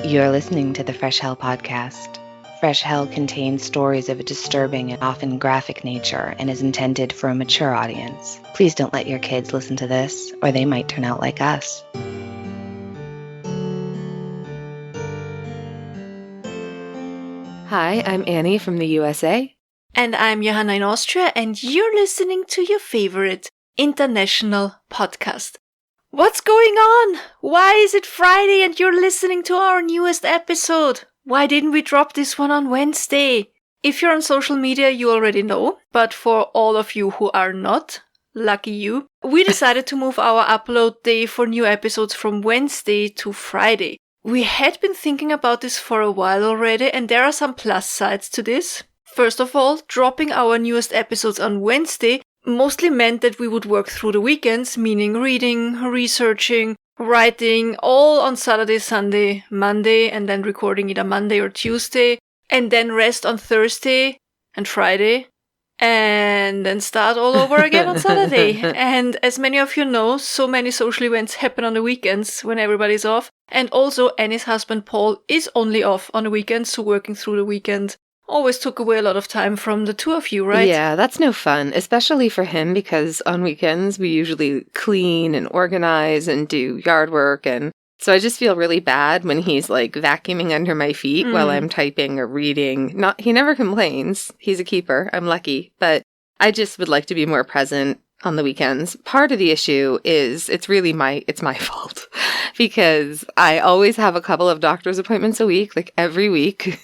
You're listening to the Fresh Hell podcast. Fresh Hell contains stories of a disturbing and often graphic nature and is intended for a mature audience. Please don't let your kids listen to this, or they might turn out like us. Hi, I'm Annie from the USA. And I'm Johanna in Austria, and you're listening to your favorite international podcast. What's going on? Why is it Friday and you're listening to our newest episode? Why didn't we drop this one on Wednesday? If you're on social media, you already know, but for all of you who are not, lucky you, we decided to move our upload day for new episodes from Wednesday to Friday. We had been thinking about this for a while already, and there are some plus sides to this. First of all, dropping our newest episodes on Wednesday mostly meant that we would work through the weekends, meaning reading, researching, writing, all on Saturday, Sunday, Monday, and then recording either Monday or Tuesday, and then rest on Thursday and Friday, and then start all over again on Saturday. And as many of you know, so many social events happen on the weekends when everybody's off. And also, Annie's husband Paul is only off on the weekends, so working through the weekend always took away a lot of time from the two of you, right? Yeah, that's no fun, especially for him, because on weekends we usually clean and organize and do yard work, and so I just feel really bad when he's like vacuuming under my feet while I'm typing or reading. He never complains. He's a keeper. I'm lucky, but I just would like to be more present on the weekends. Part of the issue is it's my fault because I always have a couple of doctor's appointments a week, like every week.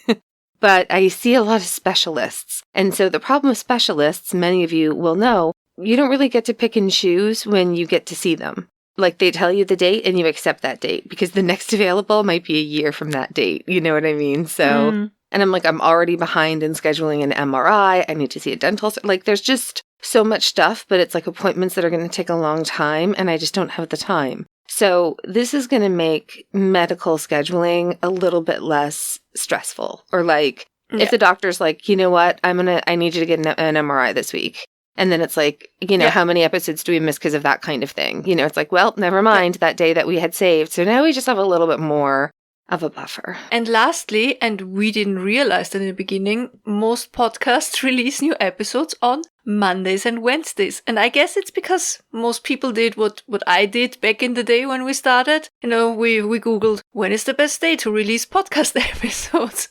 But I see a lot of specialists. And so the problem with specialists, many of you will know, you don't really get to pick and choose when you get to see them. Like they tell you the date and you accept that date because the next available might be a year from that date. You know what I mean? So, and I'm already behind in scheduling an MRI. I need to see a dental. Like there's just so much stuff, but it's like appointments that are going to take a long time and I just don't have the time. So this is going to make medical scheduling a little bit less stressful. Or like, if the doctor's like, you know what, I need you to get an MRI this week. And then it's like, how many episodes do we miss because of that kind of thing? It's like, well, never mind that day that we had saved. So now we just have a little bit more of a buffer. And lastly, and we didn't realize that in the beginning, most podcasts release new episodes on Mondays and Wednesdays. And I guess it's because most people did what I did back in the day when we started. We Googled, when is the best day to release podcast episodes?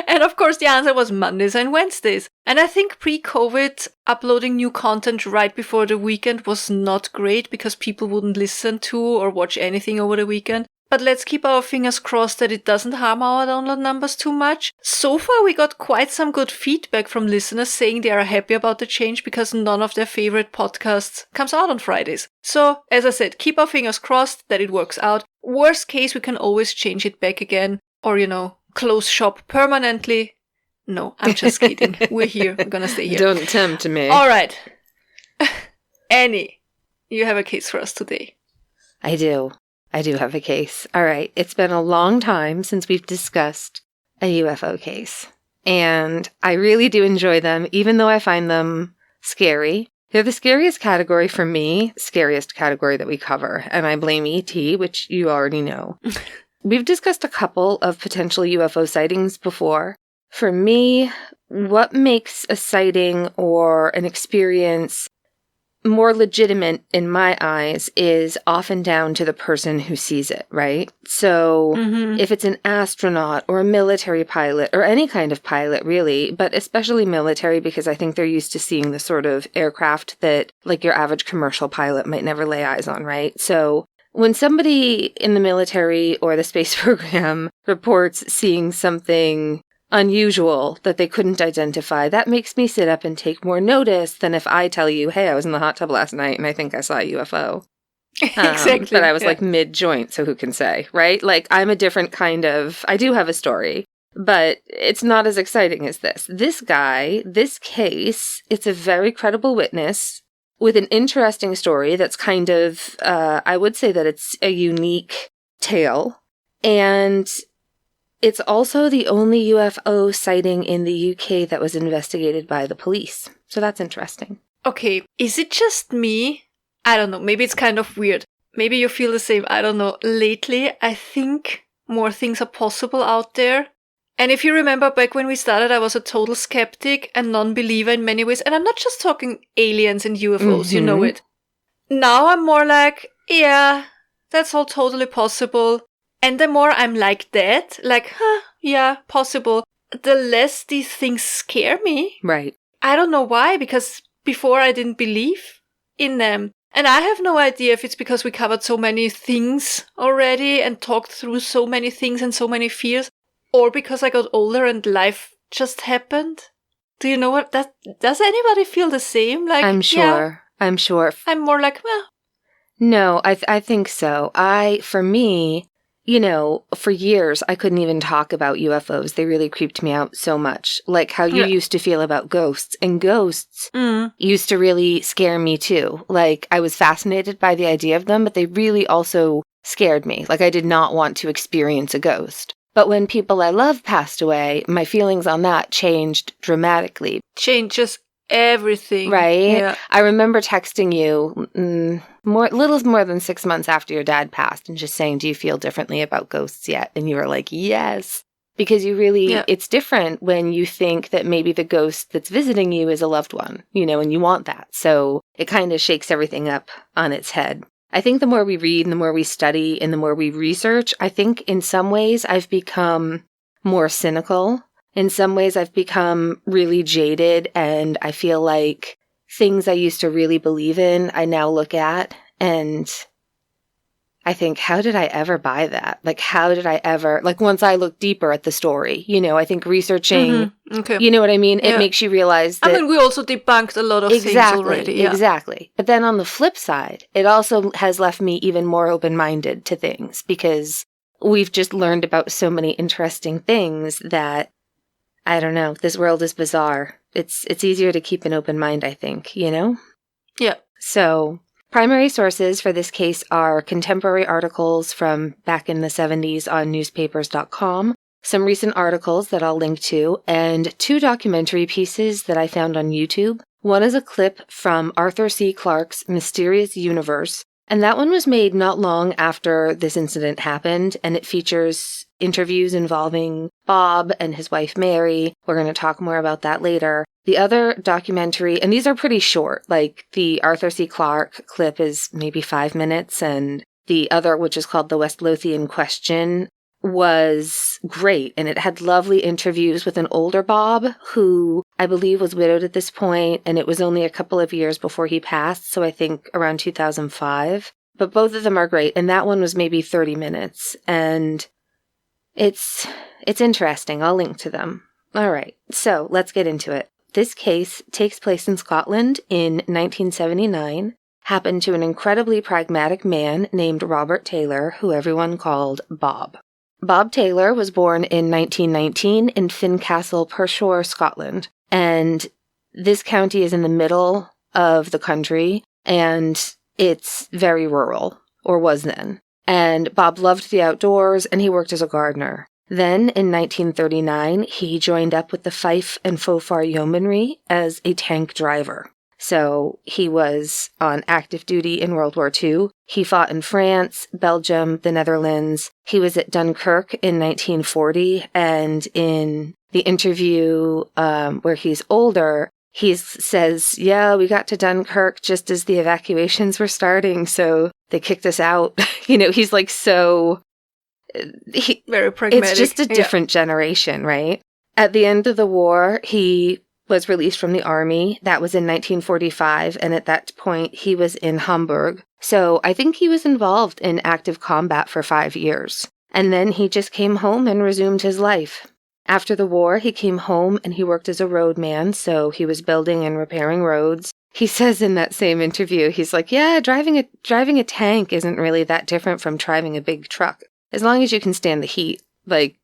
And of course, the answer was Mondays and Wednesdays. And I think pre-COVID, uploading new content right before the weekend was not great because people wouldn't listen to or watch anything over the weekend. But let's keep our fingers crossed that it doesn't harm our download numbers too much. So far, we got quite some good feedback from listeners saying they are happy about the change because none of their favorite podcasts comes out on Fridays. So, as I said, keep our fingers crossed that it works out. Worst case, we can always change it back again or, close shop permanently. No, I'm just kidding. We're here. We're gonna stay here. Don't tempt me. All right. Annie, you have a case for us today. I do have a case. All right. It's been a long time since we've discussed a UFO case. And I really do enjoy them, even though I find them scary. They're the scariest category for me, scariest category that we cover. And I blame ET, which you already know. We've discussed a couple of potential UFO sightings before. For me, what makes a sighting or an experience more legitimate in my eyes is often down to the person who sees it, right? So if it's an astronaut or a military pilot or any kind of pilot really, but especially military because I think they're used to seeing the sort of aircraft that like your average commercial pilot might never lay eyes on, right? So when somebody in the military or the space program reports seeing something unusual that they couldn't identify, that makes me sit up and take more notice than if I tell you, hey, I was in the hot tub last night and I think I saw a UFO. Exactly. But I was like mid-joint, so who can say, right? Like I'm a different kind of, I do have a story, but it's not as exciting as this. This guy, this case, it's a very credible witness with an interesting story that's kind of, I would say that it's a unique tale. And it's also the only UFO sighting in the UK that was investigated by the police. So that's interesting. Okay, is it just me? I don't know. Maybe it's kind of weird. Maybe you feel the same. I don't know. Lately, I think more things are possible out there. And if you remember back when we started, I was a total skeptic and non-believer in many ways. And I'm not just talking aliens and UFOs, you know it. Now I'm more like, yeah, that's all totally possible. And the more I'm like that, like, yeah, possible, the less these things scare me. Right. I don't know why, because before I didn't believe in them. And I have no idea if it's because we covered so many things already and talked through so many things and so many fears, or because I got older and life just happened. Do you know what that? Does anybody feel the same? Like, I'm sure. Yeah, I'm sure. I'm more like, well. No, I think so. For me, you know, for years, I couldn't even talk about UFOs. They really creeped me out so much. Like how you used to feel about ghosts. And ghosts used to really scare me too. Like I was fascinated by the idea of them, but they really also scared me. Like I did not want to experience a ghost. But when people I love passed away, my feelings on that changed dramatically. Changes everything. Right? Yeah. I remember texting you little more than 6 months after your dad passed and just saying, do you feel differently about ghosts yet? And you were like, yes. Because you really, it's different when you think that maybe the ghost that's visiting you is a loved one, you know, and you want that. So it kind of shakes everything up on its head. I think the more we read and the more we study and the more we research, I think in some ways I've become more cynical. In some ways I've become really jaded, and I feel like things I used to really believe in, I now look at and I think, how did I ever buy that? Like, how did I ever, like once I look deeper at the story, you know, I think researching, you know what I mean? It makes you realize that. I mean, we also debunked a lot of things already. Yeah. Exactly. But then on the flip side, it also has left me even more open-minded to things because we've just learned about so many interesting things that, I don't know, this world is bizarre. It's easier to keep an open mind, I think, you know? Yeah. So primary sources for this case are contemporary articles from back in the 70s on newspapers.com, some recent articles that I'll link to, and 2 documentary pieces that I found on YouTube. One is a clip from Arthur C. Clarke's Mysterious Universe, and that one was made not long after this incident happened, and it features interviews involving Bob and his wife Mary. We're going to talk more about that later. The other documentary, and these are pretty short, like the Arthur C. Clarke clip is maybe 5 minutes, and the other, which is called The West Lothian Question, was great. And it had lovely interviews with an older Bob, who I believe was widowed at this point, and it was only a couple of years before he passed, so I think around 2005. But both of them are great, and that one was maybe 30 minutes, and it's interesting. I'll link to them. All right, so let's get into it. This case takes place in Scotland in 1979, happened to an incredibly pragmatic man named Robert Taylor, who everyone called Bob. Bob Taylor was born in 1919 in Fincastle, Pershore, Scotland, and this county is in the middle of the country, and it's very rural, or was then. And Bob loved the outdoors, and he worked as a gardener. Then, in 1939, he joined up with the Fife and Fofar Yeomanry as a tank driver. So he was on active duty in World War II. He fought in France, Belgium, the Netherlands. He was at Dunkirk in 1940, and in the interview where he's older, he says, yeah, we got to Dunkirk just as the evacuations were starting, so they kicked us out. You know, he's like so... very pragmatic. It's just a different generation, right? At the end of the war, he was released from the army. That was in 1945, and at that point, he was in Hamburg. So I think he was involved in active combat for 5 years. And then he just came home and resumed his life. After the war, he came home and he worked as a roadman, so he was building and repairing roads. He says in that same interview, he's like, yeah, driving a tank isn't really that different from driving a big truck. As long as you can stand the heat. Like,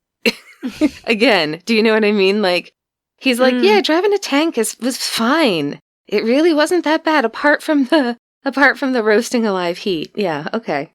again, do you know what I mean? Like, he's like, yeah, driving a tank was fine. It really wasn't that bad, apart from the roasting alive heat. Yeah, okay.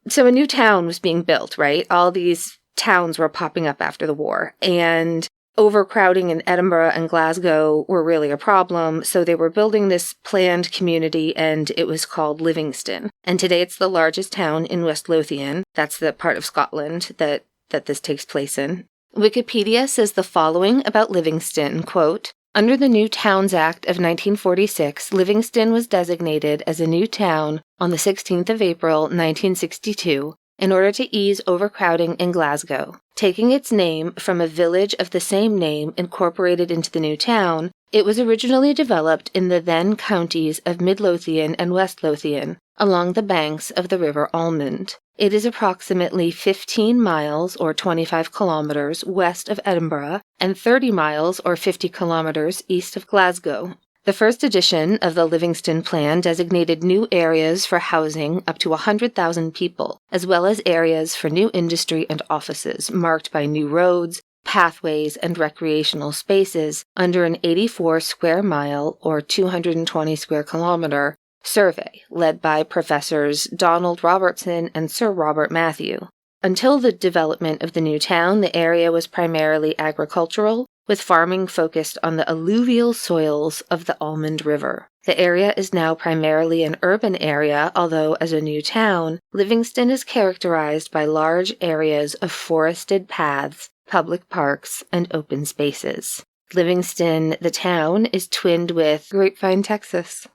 So a new town was being built, right? All these towns were popping up after the war, and overcrowding in Edinburgh and Glasgow were really a problem, so they were building this planned community, and it was called Livingston. And today it's the largest town in West Lothian. That's the part of Scotland that that this takes place in. Wikipedia says the following about Livingston, quote, "Under the New Towns Act of 1946, Livingston was designated as a new town on the 16th of April, 1962, in order to ease overcrowding in Glasgow. Taking its name from a village of the same name incorporated into the new town, it was originally developed in the then counties of Mid Lothian and West Lothian, along the banks of the River Almond. It is approximately 15 miles or 25 kilometers west of Edinburgh and 30 miles or 50 kilometers east of Glasgow. The first edition of the Livingston Plan designated new areas for housing up to 100,000 people, as well as areas for new industry and offices, marked by new roads, pathways, and recreational spaces under an 84 square mile or 220 square kilometer survey led by Professors Donald Robertson and Sir Robert Matthew. Until the development of the new town, the area was primarily agricultural, with farming focused on the alluvial soils of the Almond River. The area is now primarily an urban area, although as a new town, Livingston is characterized by large areas of forested paths, public parks, and open spaces. Livingston, the town, is twinned with Grapevine, Texas.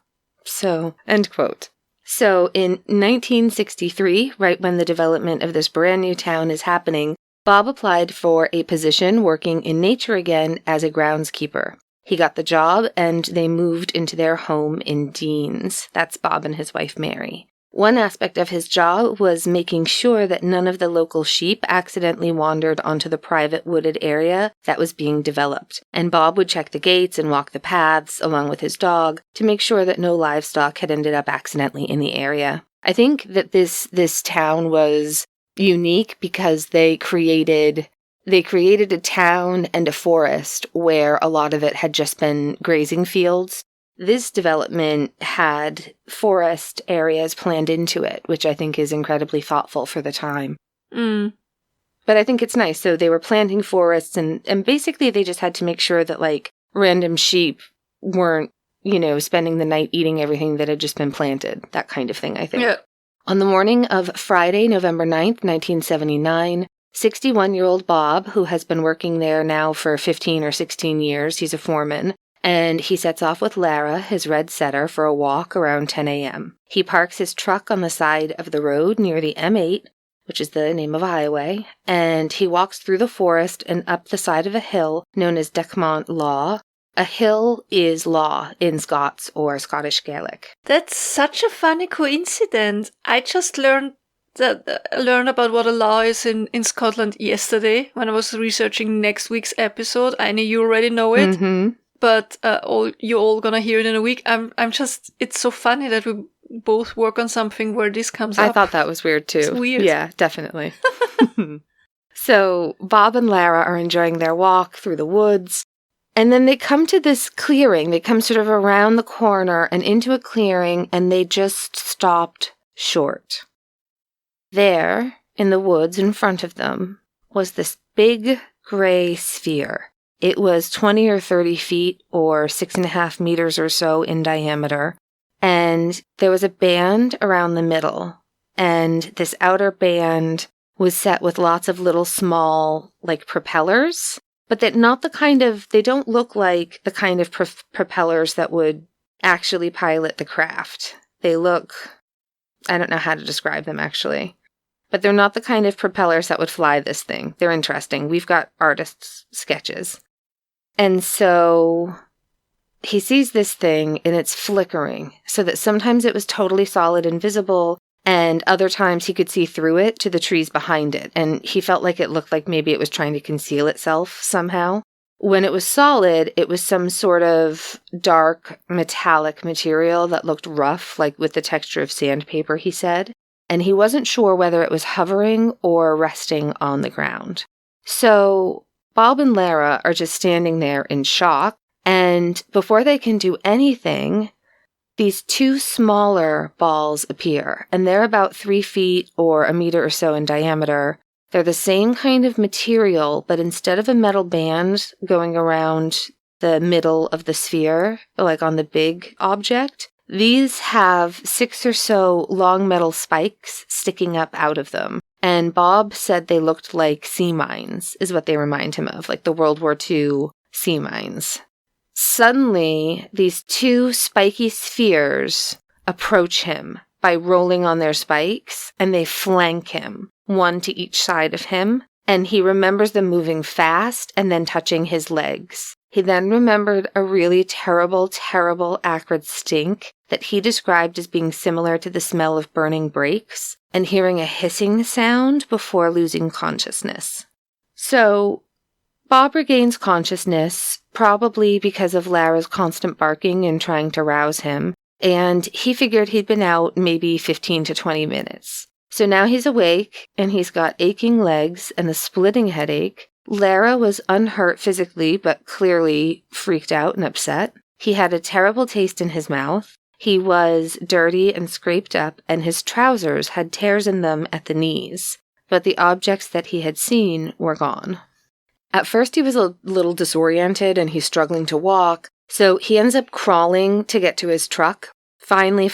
So, end quote. So, in 1963, right when the development of this brand new town is happening, Bob applied for a position working in nature again as a groundskeeper. He got the job, and they moved into their home in Deans. That's Bob and his wife, Mary. One aspect of his job was making sure that none of the local sheep accidentally wandered onto the private wooded area that was being developed, and Bob would check the gates and walk the paths along with his dog to make sure that no livestock had ended up accidentally in the area. I think that this town was unique because they created a town and a forest where a lot of it had just been grazing fields. This development had forest areas planned into it, which I think is incredibly thoughtful for the time. Mm. But I think it's nice. So they were planting forests, and basically they just had to make sure that, like, random sheep weren't, spending the night eating everything that had just been planted. That kind of thing, I think. Yeah. On the morning of Friday, November 9th, 1979, 61-year-old Bob, who has been working there now for 15 or 16 years, he's a foreman, and he sets off with Lara, his red setter, for a walk around 10 a.m. He parks his truck on the side of the road near the M8, which is the name of a highway, and he walks through the forest and up the side of a hill known as Dechmont Law. A hill is law in Scots or Scottish Gaelic. That's such a funny coincidence. I just learned about what a law is in Scotland yesterday when I was researching next week's episode. I know you already know it. Mm-hmm. But you're all gonna hear it in a week. It's so funny that we both work on something where this comes up. I thought that was weird too. It's weird. Yeah, definitely. So Bob and Lara are enjoying their walk through the woods, and then they come to this clearing. They come sort of around the corner and into a clearing, and they just stopped short. There, in the woods in front of them, was this big gray sphere. It was 20 or 30 feet or 6.5 meters or so in diameter, and there was a band around the middle, and this outer band was set with lots of little small, like, propellers, but they don't look like the kind of propellers that would actually pilot the craft. They look, I don't know how to describe them actually, but they're not the kind of propellers that would fly this thing. They're interesting. We've got artists' sketches. And so he sees this thing and it's flickering so that sometimes it was totally solid and visible, and other times he could see through it to the trees behind it. And he felt like it looked like maybe it was trying to conceal itself somehow. When it was solid, it was some sort of dark metallic material that looked rough, like with the texture of sandpaper, he said. And he wasn't sure whether it was hovering or resting on the ground. So Bob and Lara are just standing there in shock, and before they can do anything, these two smaller balls appear, and they're about 3 feet or a meter or so in diameter. They're the same kind of material, but instead of a metal band going around the middle of the sphere, like on the big object, these have 6 or so long metal spikes sticking up out of them. And Bob said they looked like sea mines, is what they remind him of, like the World War II sea mines. Suddenly, these two spiky spheres approach him by rolling on their spikes, and they flank him, one to each side of him, and he remembers them moving fast and then touching his legs. He then remembered a really terrible, terrible acrid stink that he described as being similar to the smell of burning brakes, and hearing a hissing sound before losing consciousness. So, Bob regains consciousness, probably because of Lara's constant barking and trying to rouse him, and he figured he'd been out maybe 15 to 20 minutes. So now he's awake, and he's got aching legs and a splitting headache. Lara was unhurt physically, but clearly freaked out and upset. He had a terrible taste in his mouth. He was dirty and scraped up, and his trousers had tears in them at the knees, but the objects that he had seen were gone. At first, he was a little disoriented, and he's struggling to walk, so he ends up crawling to get to his truck. Finally,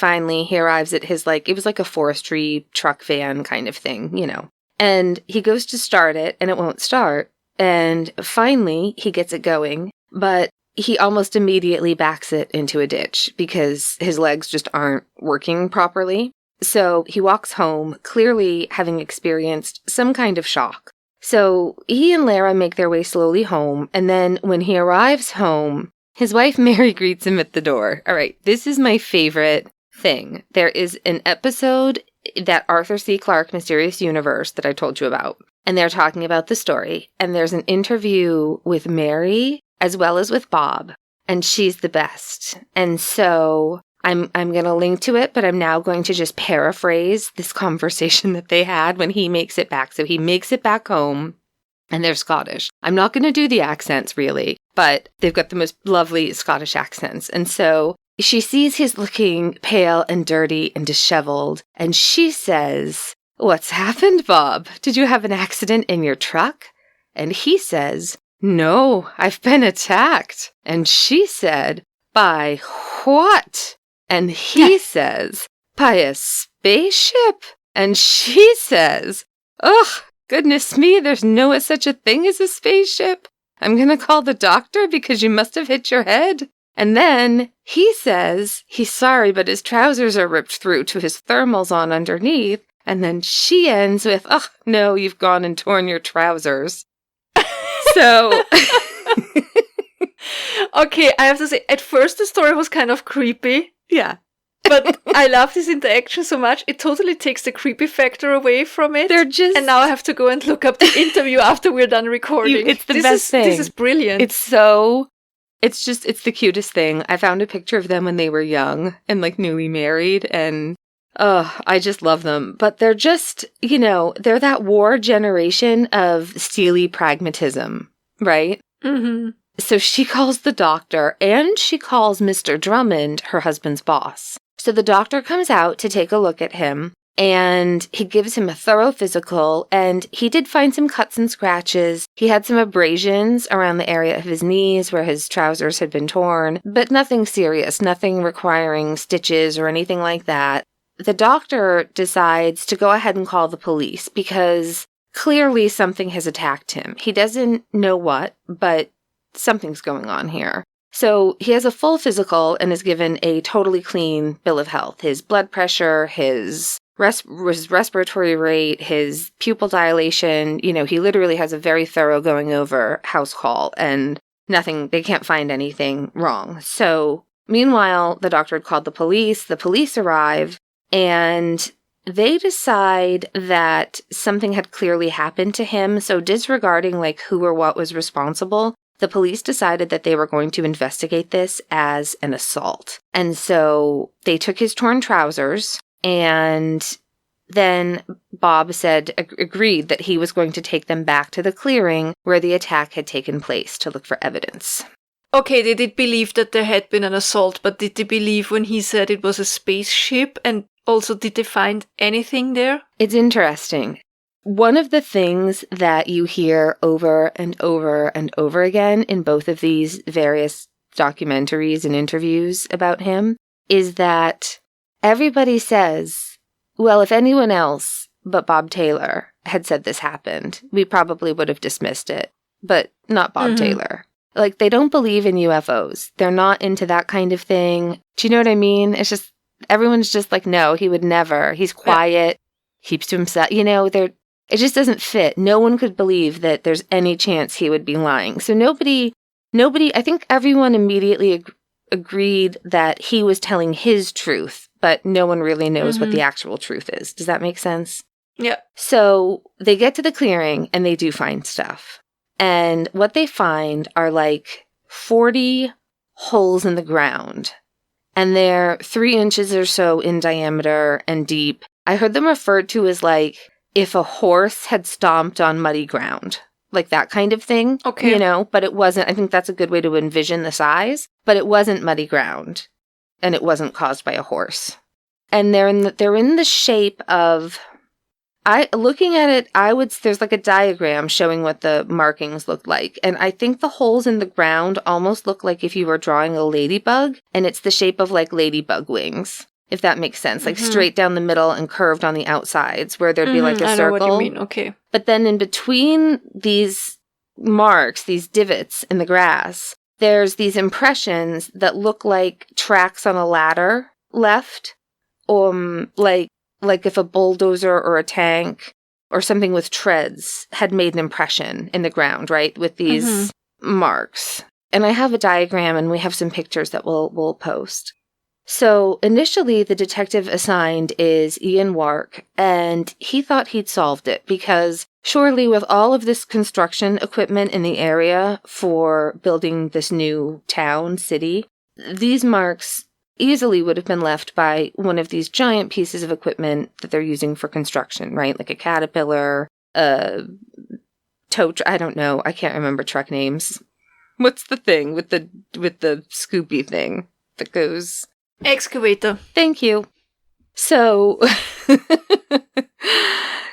he arrives at his, it was like a forestry truck van kind of thing, you know. And he goes to start it, and it won't start. And finally, he gets it going, but he almost immediately backs it into a ditch because his legs just aren't working properly. So he walks home, clearly having experienced some kind of shock. So he and Lara make their way slowly home, and then when he arrives home, his wife Mary greets him at the door. All right, this is my favorite thing. There is an episode, that Arthur C. Clarke Mysterious Universe that I told you about, and they're talking about the story, and there's an interview with Mary as well as with Bob, and she's the best. And so I'm going to link to it, but I'm now going to just paraphrase this conversation that they had when he makes it back. So he makes it back home, and they're Scottish. I'm not going to do the accents, really, but they've got the most lovely Scottish accents. And so she sees he's looking pale and dirty and disheveled, and she says, "What's happened, Bob? Did you have an accident in your truck?" And he says, "No, I've been attacked." And she said, "By what?" And he says, "By a spaceship." And she says, "Ugh, goodness me, there's no such a thing as a spaceship. I'm going to call the doctor because you must have hit your head." And then he says he's sorry, but his trousers are ripped through to his thermals on underneath. And then she ends with, "Oh, no, you've gone and torn your trousers." So... Okay, I have to say, at first the story was kind of creepy. Yeah. But I love this interaction so much. It totally takes the creepy factor away from it. They're just... And now I have to go and look up the interview after we're done recording. It's the best thing. This is brilliant. It's the cutest thing. I found a picture of them when they were young and newly married, and I just love them. But they're just, they're that war generation of steely pragmatism, right? Mm-hmm. So she calls the doctor, and she calls Mr. Drummond, her husband's boss. So the doctor comes out to take a look at him, and he gives him a thorough physical, and he did find some cuts and scratches. He had some abrasions around the area of his knees where his trousers had been torn, but nothing serious, nothing requiring stitches or anything like that. The doctor decides to go ahead and call the police because clearly something has attacked him. He doesn't know what, but something's going on here. So he has a full physical and is given a totally clean bill of health. His blood pressure, his respiratory rate, his pupil dilation, he literally has a very thorough going over house call, and they can't find anything wrong. So meanwhile, the doctor had called the police arrive, and they decide that something had clearly happened to him. So disregarding who or what was responsible, the police decided that they were going to investigate this as an assault. And so they took his torn trousers, and then Bob agreed that he was going to take them back to the clearing where the attack had taken place to look for evidence. Okay, they did believe that there had been an assault, but did they believe when he said it was a spaceship? And also, did they find anything there? It's interesting. One of the things that you hear over and over and over again in both of these various documentaries and interviews about him is that everybody says, well, if anyone else but Bob Taylor had said this happened, we probably would have dismissed it, but not Bob Taylor. Like, they don't believe in UFOs. They're not into that kind of thing. Do you know what I mean? It's just, everyone's just like, no, he would never. He's quiet, keeps to himself. You know, it just doesn't fit. No one could believe that there's any chance he would be lying. So nobody, I think everyone immediately agreed that he was telling his truth, but no one really knows what the actual truth is. Does that make sense? Yeah. So they get to the clearing and they do find stuff. And what they find are like 40 holes in the ground. And they're 3 inches or so in diameter and deep. I heard them referred to as like if a horse had stomped on muddy ground. Like that kind of thing. Okay. You know, but it wasn't, I think that's a good way to envision the size. But it wasn't muddy ground. And it wasn't caused by a horse. And they're in the shape of... looking at it, there's like a diagram showing what the markings look like. And I think the holes in the ground almost look like if you were drawing a ladybug, and it's the shape of like ladybug wings, if that makes sense. Like straight down the middle and curved on the outsides where there'd be like a circle. I know what you mean, okay. But then in between these marks, these divots in the grass, there's these impressions that look like tracks on a ladder left, like if a bulldozer or a tank or something with treads had made an impression in the ground, right, with these marks. And I have a diagram and we have some pictures that we'll post. So initially the detective assigned is Ian Wark, and he thought he'd solved it because surely with all of this construction equipment in the area for building this new city, these marks easily would have been left by one of these giant pieces of equipment that they're using for construction, right? Like a caterpillar, a tow truck, I don't know. I can't remember truck names. What's the thing with the scoopy thing that goes... Excavator. Thank you. So...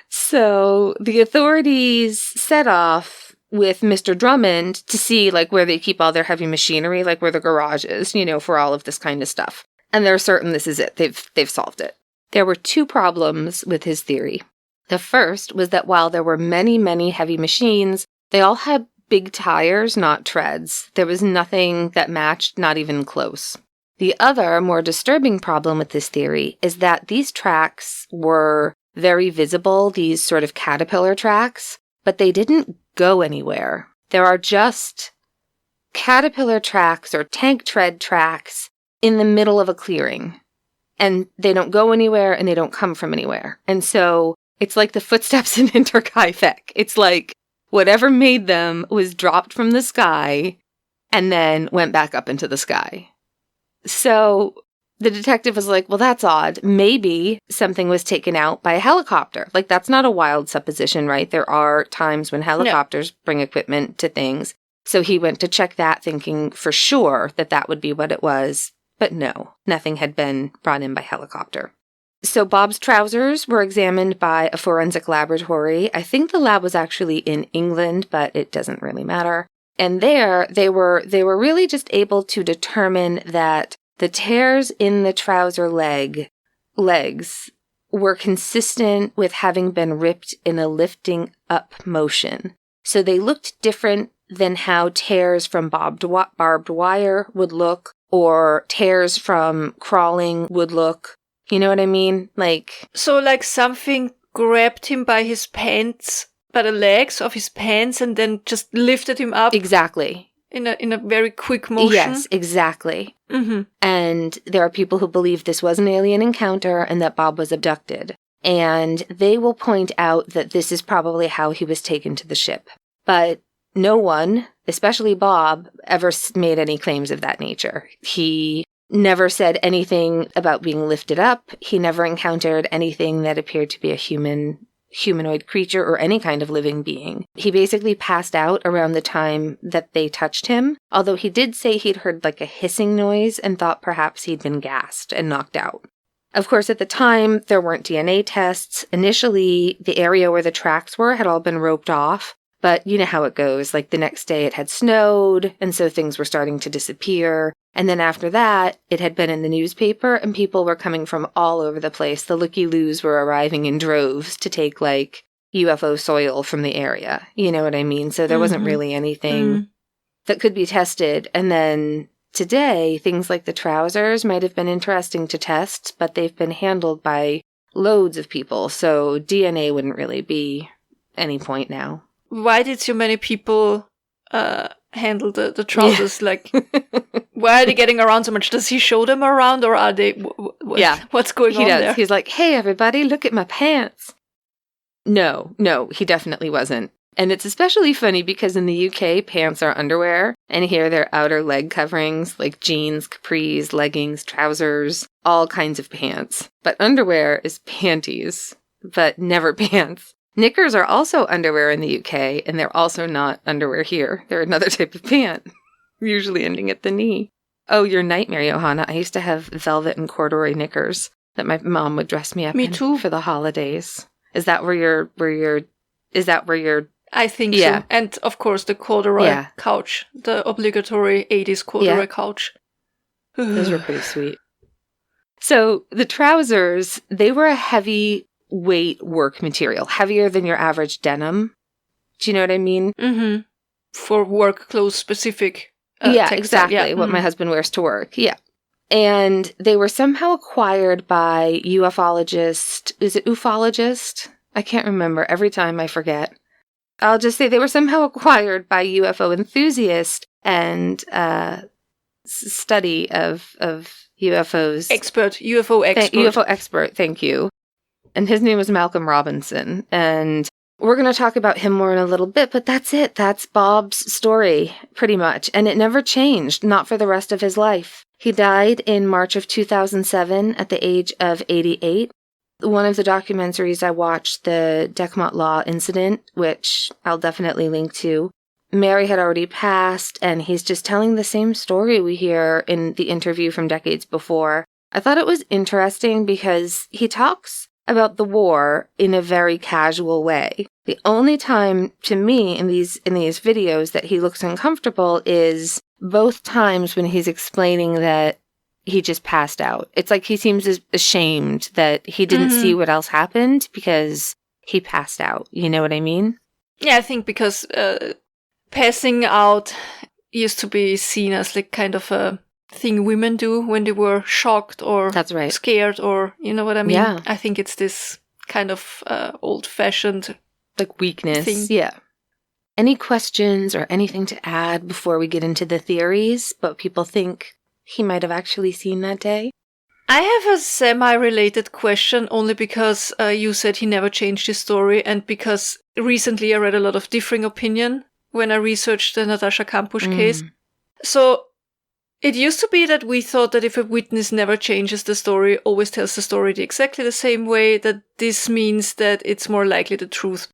So the authorities set off with Mr. Drummond to see like where they keep all their heavy machinery, like where the garage is, you know, for all of this kind of stuff. And they're certain this is it. They've solved it. There were 2 problems with his theory. The first was that while there were many, many heavy machines, they all had big tires, not treads. There was nothing that matched, not even close. The other, more disturbing problem with this theory is that these tracks were very visible, these sort of caterpillar tracks, but they didn't go anywhere. There are just caterpillar tracks or tank tread tracks in the middle of a clearing. And they don't go anywhere and they don't come from anywhere. And so it's like the footsteps in Interkaifek. It's like whatever made them was dropped from the sky and then went back up into the sky. So the detective was like, well, that's odd. Maybe something was taken out by a helicopter. Like, that's not a wild supposition, right? There are times when helicopters bring equipment to things. So he went to check that, thinking for sure that that would be what it was. But no, nothing had been brought in by helicopter. So Bob's trousers were examined by a forensic laboratory. I think the lab was actually in England, but it doesn't really matter. And there, they were really just able to determine that the tears in the trouser legs were consistent with having been ripped in a lifting up motion. So they looked different than how tears from barbed wire would look, or tears from crawling would look. You know what I mean? So like something grabbed him by his pants, by the legs of his pants, and then just lifted him up. Exactly. In a very quick motion. Yes, exactly. Mm-hmm. And there are people who believe this was an alien encounter and that Bob was abducted. And they will point out that this is probably how he was taken to the ship. But no one, especially Bob, ever made any claims of that nature. He never said anything about being lifted up. He never encountered anything that appeared to be a humanoid creature or any kind of living being. He basically passed out around the time that they touched him, although he did say he'd heard like a hissing noise and thought perhaps he'd been gassed and knocked out. Of course, at the time, there weren't DNA tests. Initially, the area where the tracks were had all been roped off, but you know how it goes. Like the next day it had snowed, and so things were starting to disappear. And then after that, it had been in the newspaper, and people were coming from all over the place. The looky-loos were arriving in droves to take, UFO soil from the area. You know what I mean? So there wasn't really anything that could be tested. And then today, things like the trousers might have been interesting to test, but they've been handled by loads of people. So DNA wouldn't really be any point now. Why did so many people handle the trousers? Yeah. Like, why are they getting around so much? Does he show them around, or are they? What's going on there? He's like, "Hey, everybody, look at my pants." No, he definitely wasn't. And it's especially funny because in the UK, pants are underwear, and here they're outer leg coverings, like jeans, capris, leggings, trousers, all kinds of pants. But underwear is panties, but never pants. Knickers are also underwear in the UK, and they're also not underwear here. They're another type of pant, usually ending at the knee. Oh, your nightmare, Johanna. I used to have velvet and corduroy knickers that my mom would dress me up in too. For the holidays. Is that where you're I think so. And of course the corduroy couch, the obligatory 80s corduroy couch. Those were pretty sweet. So the trousers, they were a heavy weight work material, heavier than your average denim. Do you know what I mean? Mm-hmm. For work clothes specific. Textile. Exactly. What my husband wears to work. Yeah. And they were somehow acquired by ufologist. Is it ufologist? I can't remember. Every time I forget. I'll just say they were somehow acquired by UFO enthusiasts and study of UFOs. UFO expert. UFO expert, thank you. And his name was Malcolm Robinson. And we're going to talk about him more in a little bit, but that's it. That's Bob's story, pretty much. And it never changed, not for the rest of his life. He died in March of 2007 at the age of 88. One of the documentaries I watched, the Dechmont Law incident, which I'll definitely link to, Mary had already passed, and he's just telling the same story we hear in the interview from decades before. I thought it was interesting because he talks about the war in a very casual way. The only time, to me, in these videos that he looks uncomfortable is both times when he's explaining that he just passed out. It's like he seems ashamed that he didn't see what else happened because he passed out. You know what I mean? Yeah, I think because passing out used to be seen as like kind of a thing women do when they were shocked or scared, or you know what I mean? Yeah. I think it's this kind of old-fashioned like weakness thing. Yeah. Any questions or anything to add before we get into the theories, but people think he might have actually seen that day? I have a semi-related question only because you said he never changed his story, and because recently I read a lot of differing opinion when I researched the Natasha Kampusch case. So it used to be that we thought that if a witness never changes the story, always tells the story exactly the same way, that this means that it's more likely the truth.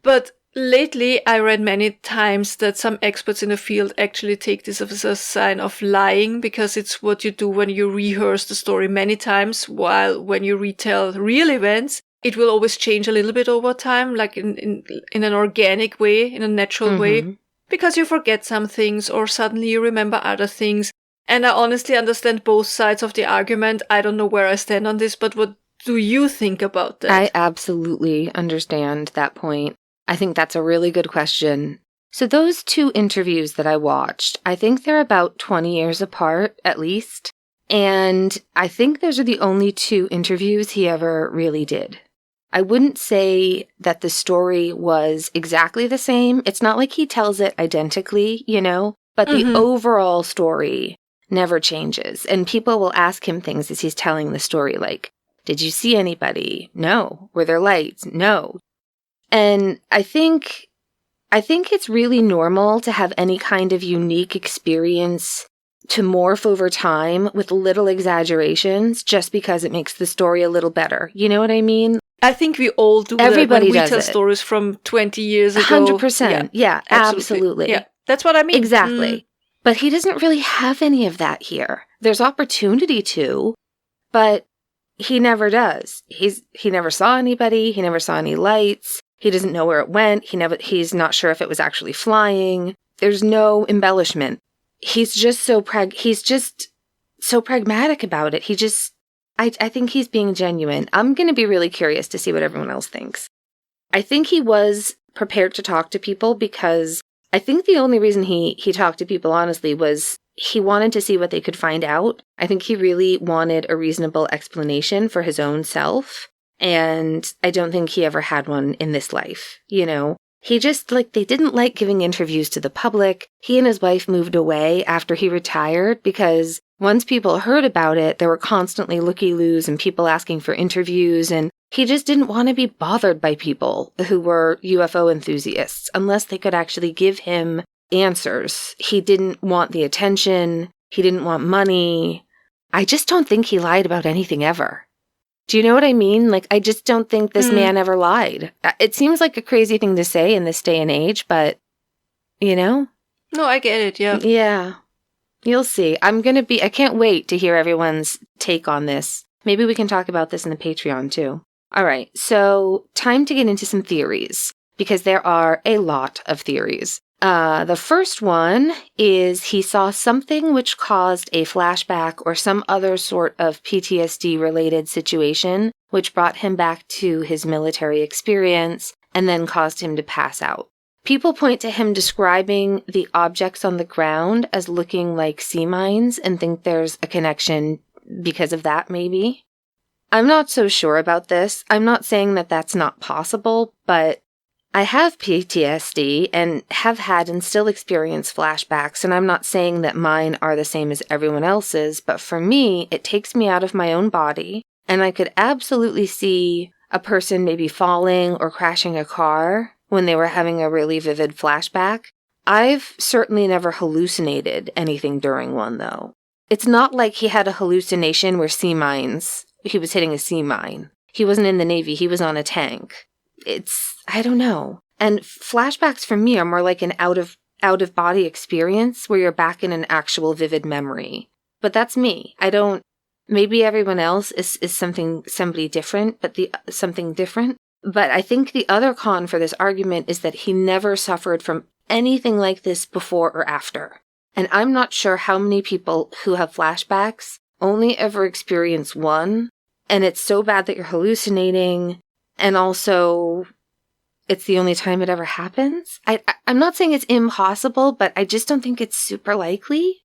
But lately, I read many times that some experts in the field actually take this as a sign of lying, because it's what you do when you rehearse the story many times, while when you retell real events, it will always change a little bit over time, like in an organic way, in a natural way, because you forget some things or suddenly you remember other things. And I honestly understand both sides of the argument. I don't know where I stand on this, but what do you think about that? I absolutely understand that point. I think that's a really good question. So those two interviews that I watched, I think they're about 20 years apart, at least. And I think those are the only two interviews he ever really did. I wouldn't say that the story was exactly the same. It's not like he tells it identically, you know, but the overall story never changes. And people will ask him things as he's telling the story, like, did you see anybody? No. Were there lights? No. And I think it's really normal to have any kind of unique experience to morph over time with little exaggerations just because it makes the story a little better. You know what I mean? I think we all do Everybody that when we does tell it. Stories from 20 years ago. 100%. Yeah, absolutely. Yeah, that's what I mean. Exactly. But he doesn't really have any of that here. There's opportunity to, but he never does. He never saw anybody. He never saw any lights. He doesn't know where it went. He's not sure if it was actually flying. There's no embellishment. He's just so pragmatic about it. I think he's being genuine. I'm going to be really curious to see what everyone else thinks. I think he was prepared to talk to people because I think the only reason he talked to people, honestly, was he wanted to see what they could find out. I think he really wanted a reasonable explanation for his own self. And I don't think he ever had one in this life, you know? He just, they didn't like giving interviews to the public. He and his wife moved away after he retired because once people heard about it, there were constantly looky-loos and people asking for interviews, and he just didn't want to be bothered by people who were UFO enthusiasts unless they could actually give him answers. He didn't want the attention. He didn't want money. I just don't think he lied about anything ever. Do you know what I mean? I just don't think this man ever lied. It seems like a crazy thing to say in this day and age, but, you know? No, I get it, yeah. Yeah. You'll see. I can't wait to hear everyone's take on this. Maybe we can talk about this in the Patreon too. All right, so time to get into some theories, because there are a lot of theories. The first one is he saw something which caused a flashback or some other sort of PTSD-related situation, which brought him back to his military experience and then caused him to pass out. People point to him describing the objects on the ground as looking like sea mines and think there's a connection because of that, maybe. I'm not so sure about this. I'm not saying that that's not possible, but I have PTSD and have had and still experience flashbacks, and I'm not saying that mine are the same as everyone else's, but for me, it takes me out of my own body, and I could absolutely see a person maybe falling or crashing a car when they were having a really vivid flashback. I've certainly never hallucinated anything during one, though. It's not like he had a hallucination where he was hitting a sea mine. He wasn't in the Navy, he was on a tank. I don't know. And flashbacks for me are more like an out of body experience where you're back in an actual vivid memory. But that's me. Maybe everyone else is somebody different, something different. But I think the other con for this argument is that he never suffered from anything like this before or after. And I'm not sure how many people who have flashbacks only ever experience one, and it's so bad that you're hallucinating. And also, it's the only time it ever happens. I'm not saying it's impossible, but I just don't think it's super likely.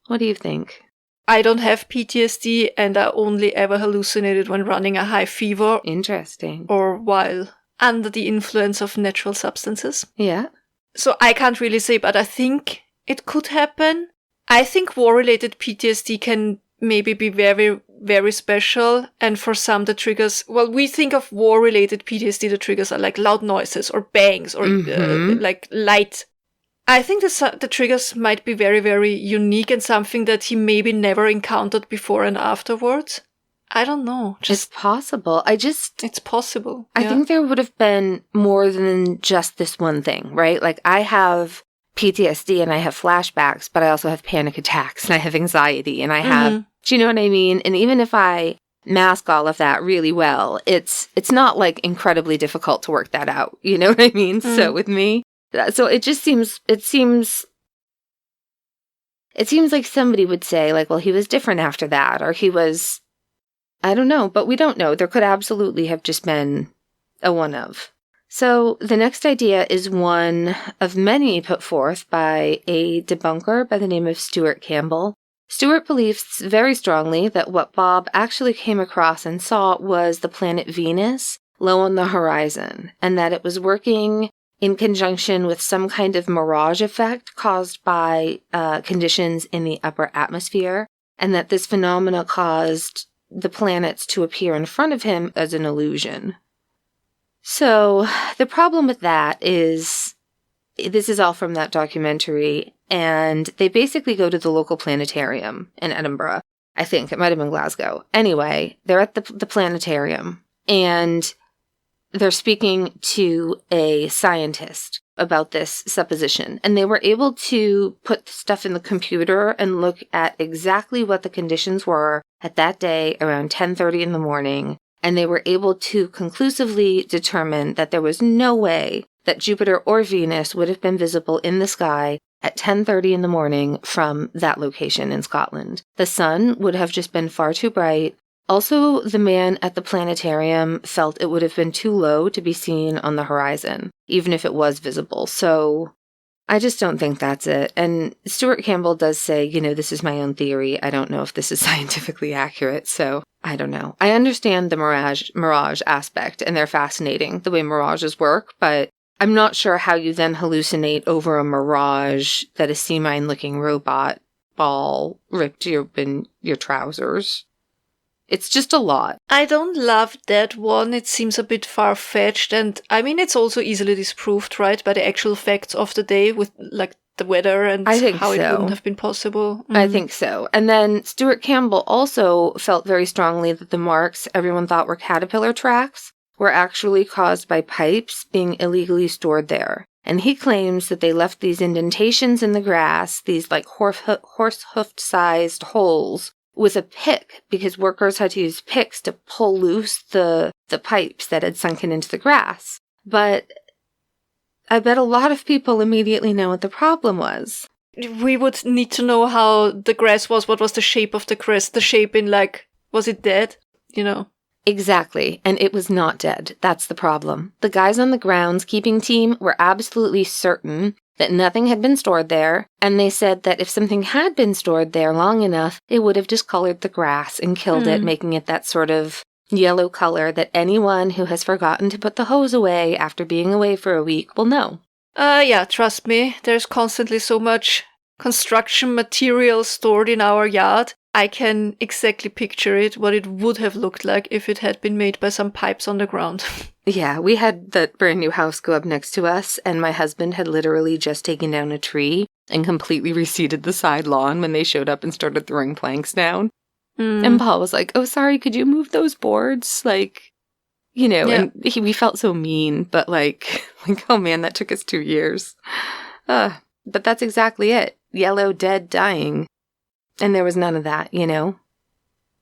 What do you think? I don't have PTSD, and I only ever hallucinated when running a high fever. Interesting. Or while under the influence of natural substances. Yeah. So I can't really say, but I think it could happen. I think war-related PTSD can maybe be very, very special. And for some, the triggers, we think of war-related PTSD, the triggers are like loud noises or bangs or like light. I think the triggers might be very, very unique and something that he maybe never encountered before and afterwards. I don't know. It's possible. It's possible. I think there would have been more than just this one thing, right? I have PTSD and I have flashbacks, but I also have panic attacks and I have anxiety and I have, do you know what I mean? And even if I mask all of that really well, it's not incredibly difficult to work that out. You know what I mean? So with me, so it seems like somebody would say well, he was different after that, or he was, I don't know, but we don't know. There could absolutely have just been a one of. So the next idea is one of many put forth by a debunker by the name of Stuart Campbell. Stuart believes very strongly that what Bob actually came across and saw was the planet Venus low on the horizon, and that it was working in conjunction with some kind of mirage effect caused by conditions in the upper atmosphere, and that this phenomena caused the planets to appear in front of him as an illusion. So the problem with that is, this is all from that documentary, and they basically go to the local planetarium in Edinburgh. I think it might have been Glasgow. Anyway, they're at the planetarium, and they're speaking to a scientist about this supposition, and they were able to put stuff in the computer and look at exactly what the conditions were at that day around 10:30 in the morning, and they were able to conclusively determine that there was no way that Jupiter or Venus would have been visible in the sky at 10:30 in the morning from that location in Scotland. The sun would have just been far too bright, Also, the man at the planetarium felt it would have been too low to be seen on the horizon, even if it was visible. So I just don't think that's it. And Stuart Campbell does say, this is my own theory. I don't know if this is scientifically accurate, so I don't know. I understand the mirage aspect, and they're fascinating, the way mirages work, but I'm not sure how you then hallucinate over a mirage that a sea mine-looking robot ball ripped you in your trousers. It's just a lot. I don't love that one. It seems a bit far-fetched. And I mean, it's also easily disproved, right, by the actual facts of the day with like the weather and how it wouldn't have been possible. I think so. And then Stuart Campbell also felt very strongly that the marks everyone thought were caterpillar tracks were actually caused by pipes being illegally stored there. And he claims that they left these indentations in the grass, these like horse-hoofed-sized holes, with a pick, because workers had to use picks to pull loose the pipes that had sunken into the grass. But I bet a lot of people immediately know what the problem was. We would need to know how the grass was. What was the shape of the grass? The shape in was it dead? Exactly, and it was not dead. That's the problem. The guys on the groundskeeping team were absolutely certain that nothing had been stored there, and they said that if something had been stored there long enough, it would have discolored the grass and killed it, making it that sort of yellow color that anyone who has forgotten to put the hose away after being away for a week will know. Yeah, trust me, there's constantly so much construction material stored in our yard. I can exactly picture it, what it would have looked like if it had been made by some pipes on the ground. Yeah, we had that brand new house go up next to us, and my husband had literally just taken down a tree and completely reseeded the side lawn when they showed up and started throwing planks down. And Paul was like, oh, sorry, could you move those boards? And we felt so mean, but oh man, that took us 2 years. But that's exactly it. Yellow, dead, dying. And there was none of that,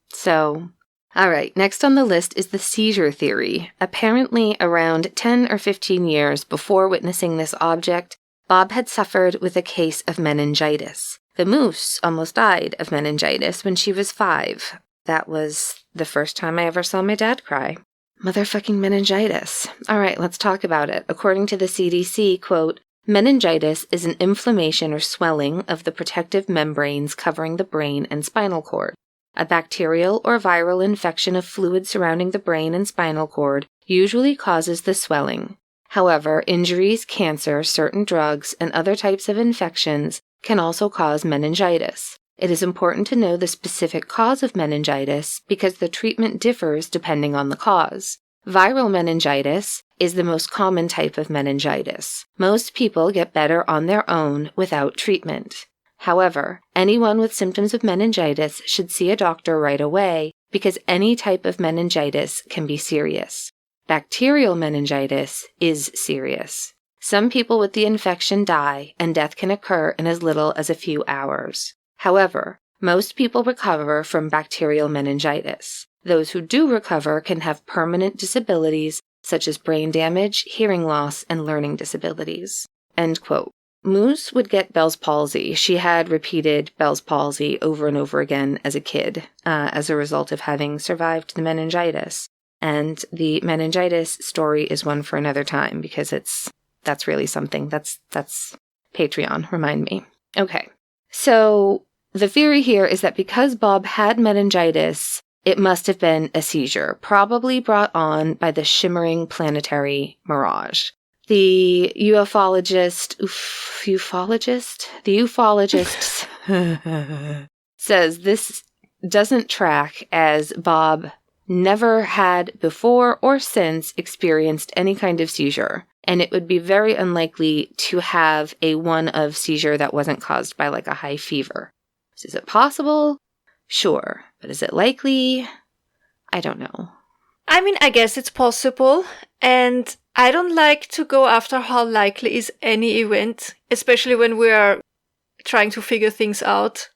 So, all right, next on the list is the seizure theory. Apparently, around 10 or 15 years before witnessing this object, Bob had suffered with a case of meningitis. The moose almost died of meningitis when she was 5. That was the first time I ever saw my dad cry. Motherfucking meningitis. All right, let's talk about it. According to the CDC, quote, meningitis is an inflammation or swelling of the protective membranes covering the brain and spinal cord. A bacterial or viral infection of fluid surrounding the brain and spinal cord usually causes the swelling. However, injuries, cancer, certain drugs, and other types of infections can also cause meningitis. It is important to know the specific cause of meningitis because the treatment differs depending on the cause. Viral meningitis is the most common type of meningitis. Most people get better on their own without treatment. However, anyone with symptoms of meningitis should see a doctor right away because any type of meningitis can be serious. Bacterial meningitis is serious. Some people with the infection die, and death can occur in as little as a few hours. However, most people recover from bacterial meningitis. Those who do recover can have permanent disabilities such as brain damage, hearing loss, and learning disabilities. End quote. Moose would get Bell's palsy. She had repeated Bell's palsy over and over again as a kid as a result of having survived the meningitis. And the meningitis story is one for another time because that's really something. That's Patreon, remind me. Okay, so the theory here is that because Bob had meningitis, it must have been a seizure, probably brought on by the shimmering planetary mirage. The ufologist says this doesn't track as Bob never had before or since experienced any kind of seizure, and it would be very unlikely to have a one-of seizure that wasn't caused by a high fever. Is it possible? Sure. But is it likely? I don't know. I mean, I guess it's possible, and I don't like to go after how likely is any event, especially when we are trying to figure things out.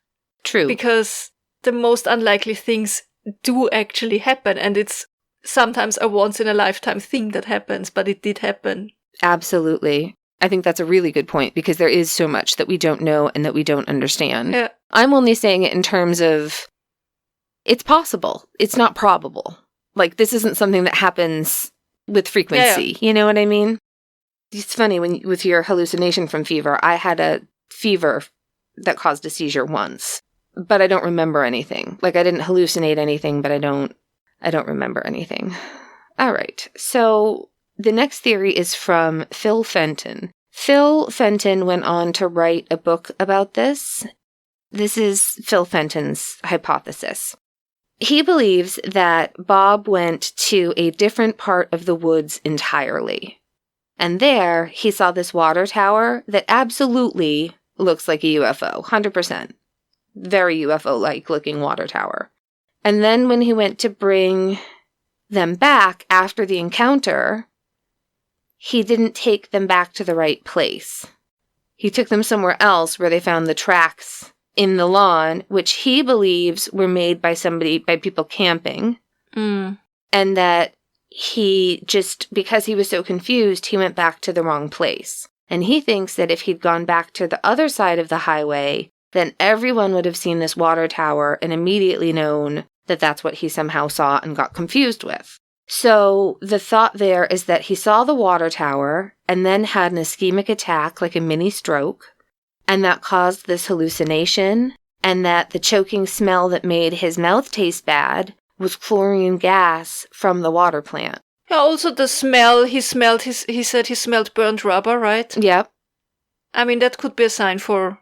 True. Because the most unlikely things do actually happen, and it's sometimes a once-in-a-lifetime thing that happens, but it did happen. Absolutely. I think that's a really good point, because there is so much that we don't know and that we don't understand. Yeah. I'm only saying it in terms of it's possible. It's not probable. Like, this isn't something that happens with frequency. You know what I mean? It's funny, with your hallucination from fever, I had a fever that caused a seizure once, but I don't remember anything. Like, I didn't hallucinate anything, but I don't remember anything. All right. So the next theory is from Phil Fenton. Phil Fenton went on to write a book about this. This is Phil Fenton's hypothesis. He believes that Bob went to a different part of the woods entirely. And there, he saw this water tower that absolutely looks like a UFO, 100%. Very UFO-like looking water tower. And then when he went to bring them back after the encounter, he didn't take them back to the right place. He took them somewhere else where they found the tracks in the lawn, which he believes were made by people camping. And that he just, because he was so confused, he went back to the wrong place. And he thinks that if he'd gone back to the other side of the highway, then everyone would have seen this water tower and immediately known that that's what he somehow saw and got confused with. So the thought there is that he saw the water tower and then had an ischemic attack, like a mini stroke, and that caused this hallucination, and that the choking smell that made his mouth taste bad was chlorine gas from the water plant. Yeah, also the smell, he said he smelled burnt rubber, right? Yep. I mean, that could be a sign for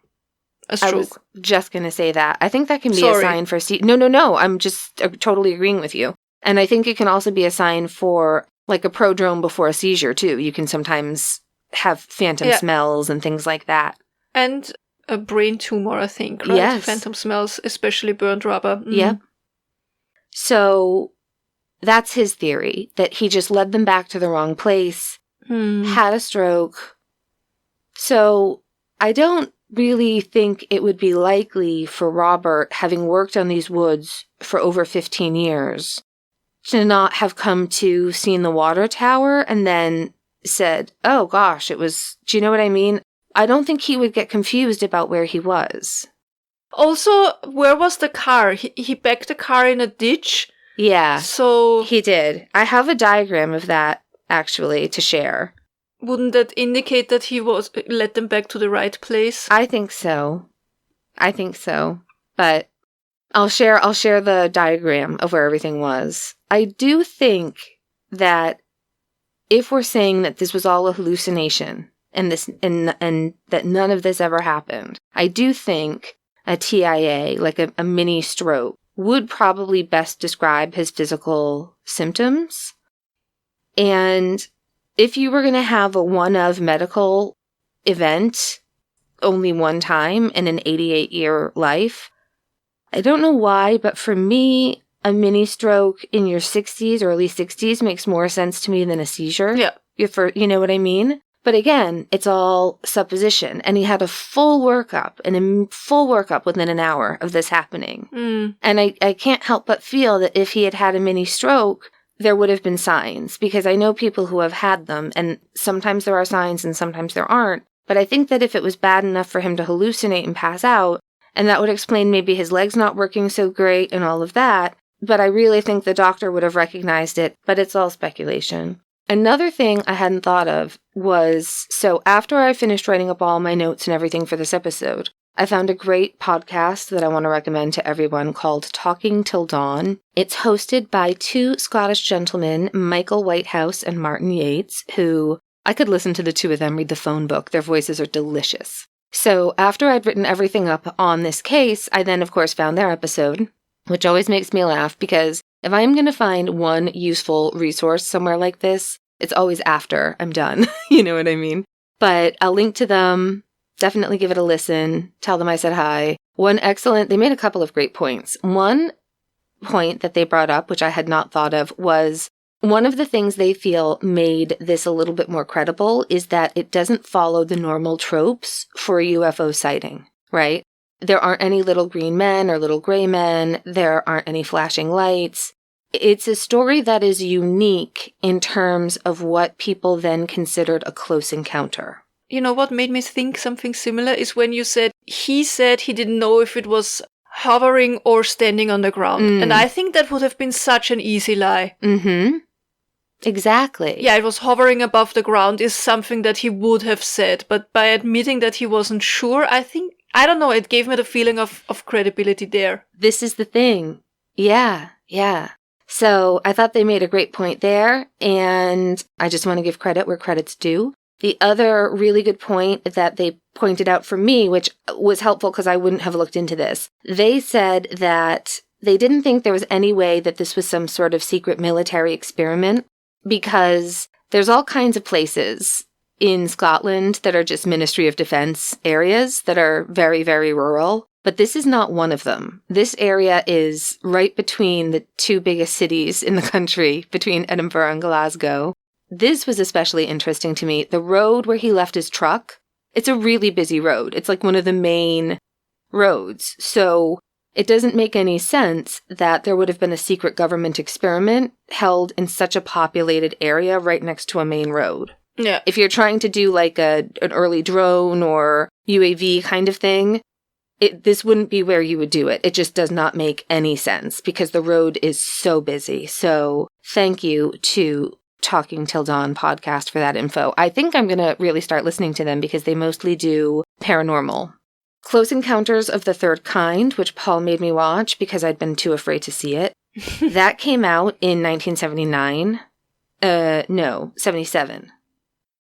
a stroke. I was just going to say that. I think that can be a sign for... No. I'm just totally agreeing with you. And I think it can also be a sign for, like, a prodrome before a seizure, too. You can sometimes have phantom smells and things like that. And a brain tumor, I think, right? Yes. Phantom smells, especially burnt rubber. Yep. So that's his theory, that he just led them back to the wrong place, had a stroke. So I don't really think it would be likely for Robert, having worked on these woods for over 15 years, to not have come to seen the water tower and then said, oh gosh, it was, do you know what I mean? I don't think he would get confused about where he was. Also, where was the car? He backed the car in a ditch? Yeah. So... He did. I have a diagram of that, actually, to share. Wouldn't that indicate that he led them back to the right place? I think so. But I'll share the diagram of where everything was. I do think that if we're saying that this was all a hallucination and that none of this ever happened, I do think a TIA, like a mini stroke, would probably best describe his physical symptoms. And if you were going to have a one-of medical event only one time in an 88-year life, I don't know why, but for me, a mini stroke in your 60s or early 60s makes more sense to me than a seizure. Yeah. You know what I mean? But again, it's all supposition. And he had a full workup within an hour of this happening. And I can't help but feel that if he had had a mini stroke, there would have been signs, because I know people who have had them, and sometimes there are signs and sometimes there aren't. But I think that if it was bad enough for him to hallucinate and pass out, and that would explain maybe his legs not working so great and all of that, but I really think the doctor would have recognized it, but it's all speculation. Another thing I hadn't thought of was, so after I finished writing up all my notes and everything for this episode, I found a great podcast that I want to recommend to everyone called Talking Till Dawn. It's hosted by two Scottish gentlemen, Michael Whitehouse and Martin Yates, who I could listen to the two of them read the phone book. Their voices are delicious. So after I'd written everything up on this case, I then, of course, found their episode, which always makes me laugh because if I'm going to find one useful resource somewhere like this, it's always after I'm done. You know what I mean? But I'll link to them. Definitely give it a listen. Tell them I said hi. They made a couple of great points. One point that they brought up, which I had not thought of, was one of the things they feel made this a little bit more credible is that it doesn't follow the normal tropes for a UFO sighting, right? There aren't any little green men or little gray men. There aren't any flashing lights. It's a story that is unique in terms of what people then considered a close encounter. You know what made me think something similar is when you said he didn't know if it was hovering or standing on the ground. And I think that would have been such an easy lie. Mm-hmm. Exactly. Yeah, it was hovering above the ground is something that he would have said. But by admitting that he wasn't sure, I don't know, it gave me the feeling of credibility there. This is the thing. Yeah. So I thought they made a great point there, and I just want to give credit where credit's due. The other really good point that they pointed out for me, which was helpful because I wouldn't have looked into this, they said that they didn't think there was any way that this was some sort of secret military experiment, because there's all kinds of places in Scotland that are just Ministry of Defence areas that are very, very rural. But this is not one of them. This area is right between the two biggest cities in the country, between Edinburgh and Glasgow. This was especially interesting to me. The road where he left his truck, it's a really busy road. It's like one of the main roads. So it doesn't make any sense that there would have been a secret government experiment held in such a populated area right next to a main road. Yeah. If you're trying to do like an early drone or UAV kind of thing, this wouldn't be where you would do it. It just does not make any sense because the road is so busy. So thank you to Talking Till Dawn podcast for that info. I think I'm going to really start listening to them because they mostly do paranormal. Close Encounters of the Third Kind, which Paul made me watch because I'd been too afraid to see it. That came out in 1979. No, 77.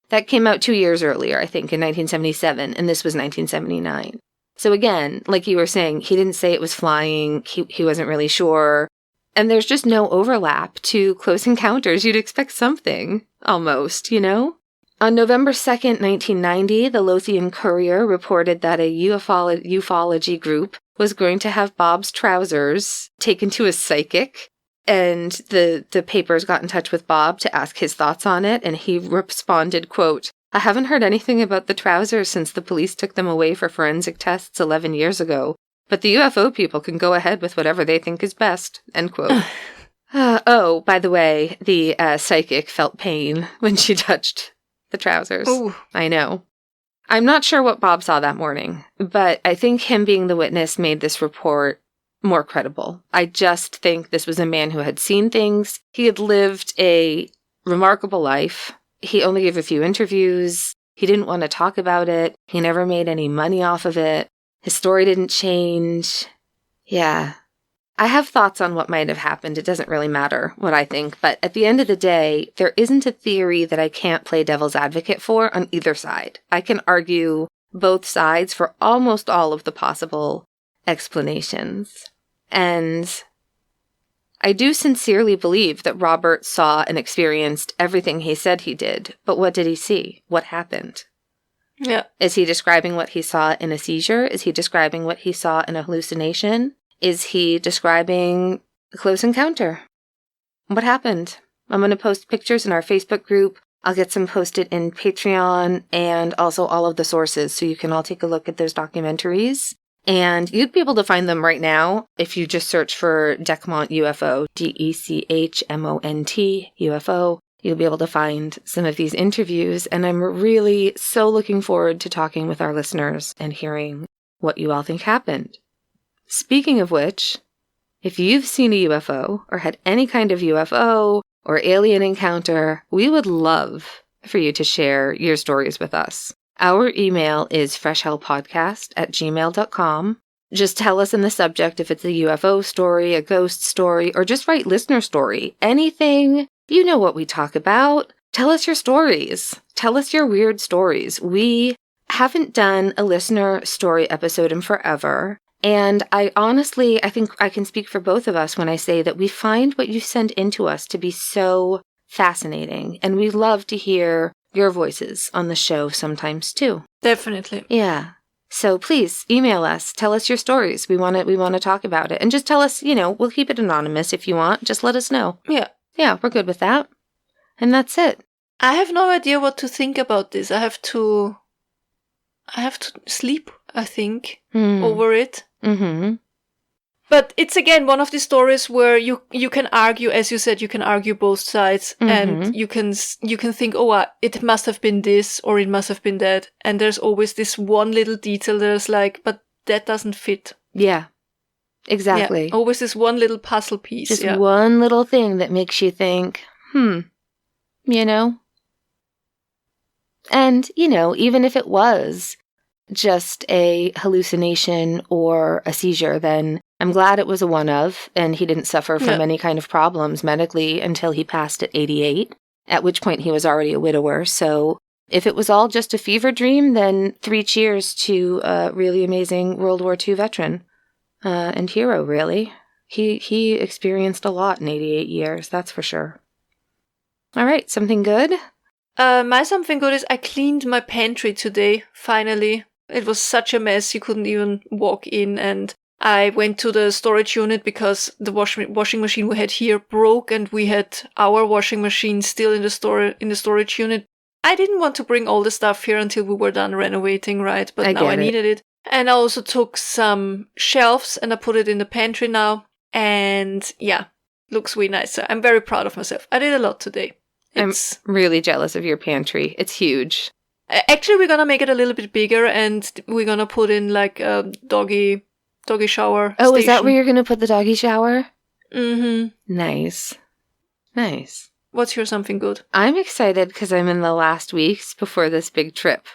That came out 2 years earlier, I think, in 1977, and this was 1979. So again, like you were saying, he didn't say it was flying, he wasn't really sure, and there's just no overlap to Close Encounters. You'd expect something, almost, you know? On November 2nd, 1990, the Lothian Courier reported that a ufology group was going to have Bob's trousers taken to a psychic, and the papers got in touch with Bob to ask his thoughts on it, and he responded, quote, "I haven't heard anything about the trousers since the police took them away for forensic tests 11 years ago, but the UFO people can go ahead with whatever they think is best," end quote. Oh, by the way, the psychic felt pain when she touched the trousers. Ooh. I know. I'm not sure what Bob saw that morning, but I think him being the witness made this report more credible. I just think this was a man who had seen things. He had lived a remarkable life. He only gave a few interviews. He didn't want to talk about it. He never made any money off of it. His story didn't change. Yeah. I have thoughts on what might have happened. It doesn't really matter what I think. But at the end of the day, there isn't a theory that I can't play devil's advocate for on either side. I can argue both sides for almost all of the possible explanations. And I do sincerely believe that Robert saw and experienced everything he said he did. But what did he see? What happened? Yeah. Is he describing what he saw in a seizure? Is he describing what he saw in a hallucination? Is he describing a close encounter? What happened? I'm going to post pictures in our Facebook group. I'll get some posted in Patreon and also all of the sources so you can all take a look at those documentaries. And you'd be able to find them right now if you just search for Dechmont UFO, Dechmont UFO. You'll be able to find some of these interviews, and I'm really so looking forward to talking with our listeners and hearing what you all think happened. Speaking of which, if you've seen a UFO or had any kind of UFO or alien encounter, we would love for you to share your stories with us. Our email is freshhellpodcast@gmail.com. Just tell us in the subject if it's a UFO story, a ghost story, or just write listener story. Anything. You know what we talk about. Tell us your stories. Tell us your weird stories. We haven't done a listener story episode in forever. And I think I can speak for both of us when I say that we find what you send into us to be so fascinating. And we love to hear your voices on the show sometimes too. Definitely. Yeah. So please email us. Tell us your stories. We want to talk about it. And just tell us, we'll keep it anonymous if you want. Just let us know. Yeah. Yeah, we're good with that. And that's it. I have no idea what to think about this. I have to sleep, I think, over it. Mm-hmm. But it's again one of the stories where you can argue, as you said, you can argue both sides, and you can think, it must have been this or it must have been that, and there's always this one little detail that is like, but that doesn't fit. Yeah. Exactly. Yeah, always this one little puzzle piece. Just one little thing that makes you think, you know? And, even if it was just a hallucination or a seizure, then I'm glad it was a one-of, and he didn't suffer from any kind of problems medically until he passed at 88, at which point he was already a widower. So if it was all just a fever dream, then 3 cheers to a really amazing World War II veteran and hero, really. He experienced a lot in 88 years, that's for sure. All right, something good? My something good is I cleaned my pantry today, finally. It was such a mess, you couldn't even walk in, and I went to the storage unit because the washing machine we had here broke, and we had our washing machine still in the storage unit. I didn't want to bring all the stuff here until we were done renovating, right? But now I needed it. And I also took some shelves and I put it in the pantry now. And yeah, looks way nicer. I'm very proud of myself. I did a lot today. I'm really jealous of your pantry. It's huge. Actually, we're going to make it a little bit bigger, and we're going to put in like a doggy shower Oh, station. Is that where you're going to put the doggy shower? Mm-hmm. Nice. What's your something good? I'm excited because I'm in the last weeks before this big trip.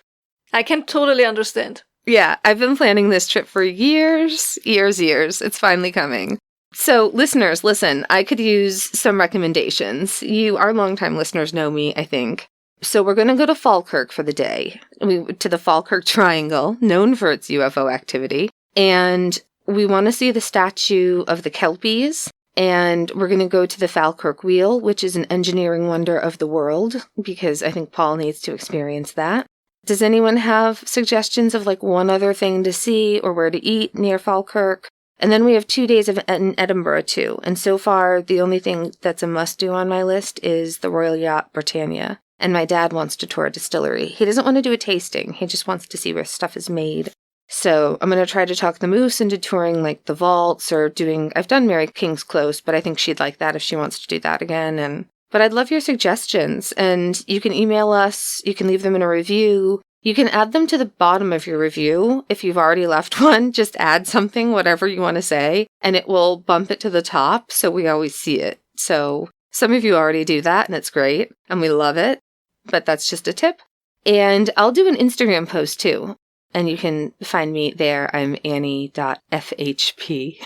I can totally understand. Yeah, I've been planning this trip for years. It's finally coming. So, listeners, listen, I could use some recommendations. You, our longtime listeners, know me, I think. So we're going to go to Falkirk for the day, to the Falkirk Triangle, known for its UFO activity. And we want to see the statue of the Kelpies. And we're going to go to the Falkirk Wheel, which is an engineering wonder of the world, because I think Paul needs to experience that. Does anyone have suggestions of like one other thing to see or where to eat near Falkirk? And then we have 2 days in Edinburgh, too. And so far, the only thing that's a must-do on my list is the Royal Yacht Britannia. And my dad wants to tour a distillery. He doesn't want to do a tasting. He just wants to see where stuff is made. So I'm going to try to talk the moose into touring like the vaults or I've done Mary King's Close, but I think she'd like that if she wants to do that again. But I'd love your suggestions. And you can email us. You can leave them in a review. You can add them to the bottom of your review. If you've already left one, just add something, whatever you want to say, and it will bump it to the top so we always see it. So some of you already do that, and it's great, and we love it, but that's just a tip. And I'll do an Instagram post, too, and you can find me there. I'm Annie.fhp,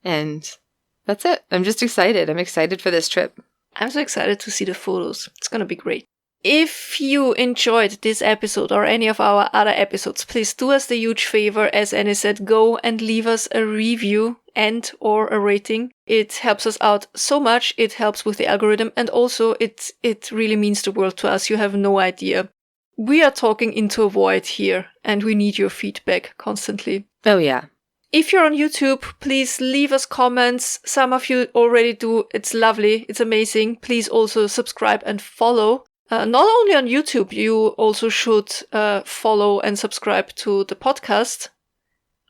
and that's it. I'm just excited. I'm excited for this trip. I'm so excited to see the photos. It's going to be great. If you enjoyed this episode or any of our other episodes, please do us the huge favor, as Annie said, go and leave us a review and or a rating. It helps us out so much. It helps with the algorithm, and also it really means the world to us. You have no idea. We are talking into a void here, and we need your feedback constantly. Oh, yeah. If you're on YouTube, please leave us comments. Some of you already do. It's lovely. It's amazing. Please also subscribe and follow. Not only on YouTube, you also should follow and subscribe to the podcast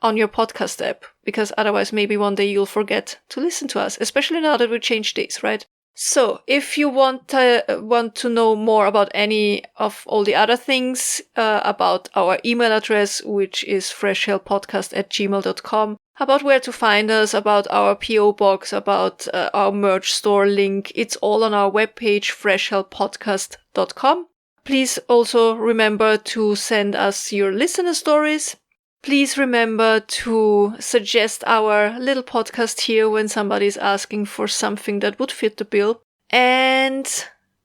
on your podcast app, because otherwise maybe one day you'll forget to listen to us, especially now that we changed days, right? So if you want to know more about any of all the other things, about our email address, which is freshhellpodcast@gmail.com, about where to find us, about our PO box, about our merch store link, it's all on our webpage, freshhellpodcast.com. Please also remember to send us your listener stories. Please remember to suggest our little podcast here when somebody's asking for something that would fit the bill. And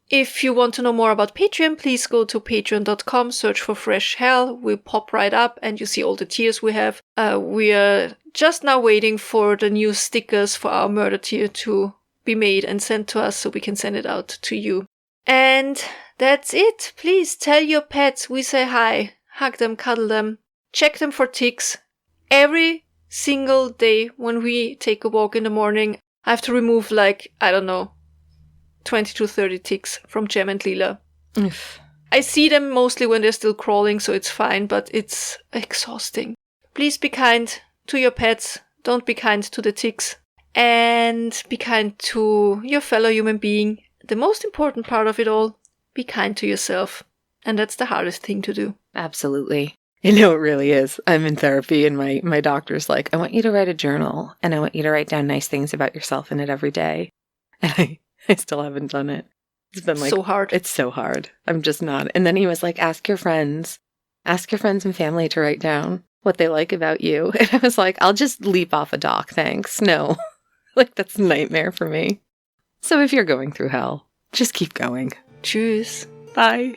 if you want to know more about Patreon, please go to patreon.com, search for Fresh Hell. We'll pop right up and you see all the tiers we have. We are just now waiting for the new stickers for our murder tier to be made and sent to us so we can send it out to you. And that's it. Please tell your pets we say hi. Hug them, cuddle them. Check them for ticks. Every single day when we take a walk in the morning, I have to remove 20 to 30 ticks from Gem and Leela. Oof. I see them mostly when they're still crawling, so it's fine, but it's exhausting. Please be kind to your pets. Don't be kind to the ticks. And be kind to your fellow human being. The most important part of it all, be kind to yourself. And that's the hardest thing to do. Absolutely. I know it really is. I'm in therapy and my doctor's like, I want you to write a journal and I want you to write down nice things about yourself in it every day. And I still haven't done it. It's been like so hard. It's so hard. I'm just not. And then he was like, ask your friends and family to write down what they like about you. And I was like, I'll just leap off a dock, thanks. No. Like, that's a nightmare for me. So if you're going through hell, just keep going. Tschüss. Bye.